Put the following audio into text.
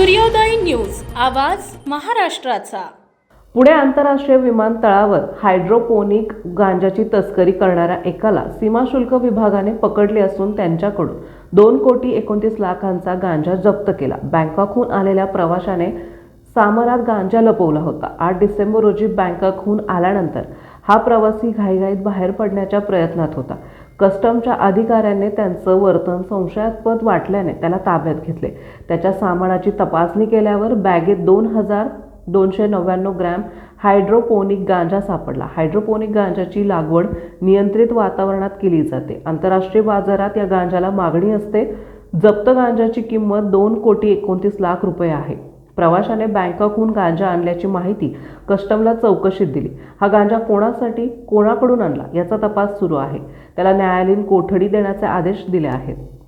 सूर्योदय न्यूज, आवाज महाराष्ट्राचा। पुणे आंतरराष्ट्रीय विमानतळावर हायड्रोपोनिक गांजाची तस्करी करणाऱ्या एकाला सीमाशुल्क विभागाने पकडले असून त्यांच्याकडून 2,29,00,000 गांजा जप्त केला। बँकॉकहून आलेल्या प्रवाशाने सामानात गांजा लपवला होता। 8 डिसेंबर रोजी बँकॉकहून आल्यानंतर हा प्रवासी घाईघाईत बाहेर पडण्याच्या प्रयत्नात होता। कस्टमच्या अधिकाऱ्यांनी त्यांचं वर्तन संशयास्पद वाटल्याने त्याला ताब्यात घेतले। त्याच्या सामानाची तपासणी केल्यावर बॅगेत 2,299 ग्रॅम हायड्रोपोनिक गांजा सापडला। हायड्रोपोनिक गांजाची लागवड नियंत्रित वातावरणात केली जाते। आंतरराष्ट्रीय बाजारात या गांजाला मागणी असते। जप्त गांजाची किंमत 2,29,00,000 रुपये आहे। प्रवाशाने बँकॉकहून गांजा आणल्याची माहिती कस्टमला चौकशीत दिली। हा गांजा कोणाकडून आणला याचा तपास सुरू आहे। त्याला न्यायालयीन कोठडी देण्याचे आदेश दिले आहेत।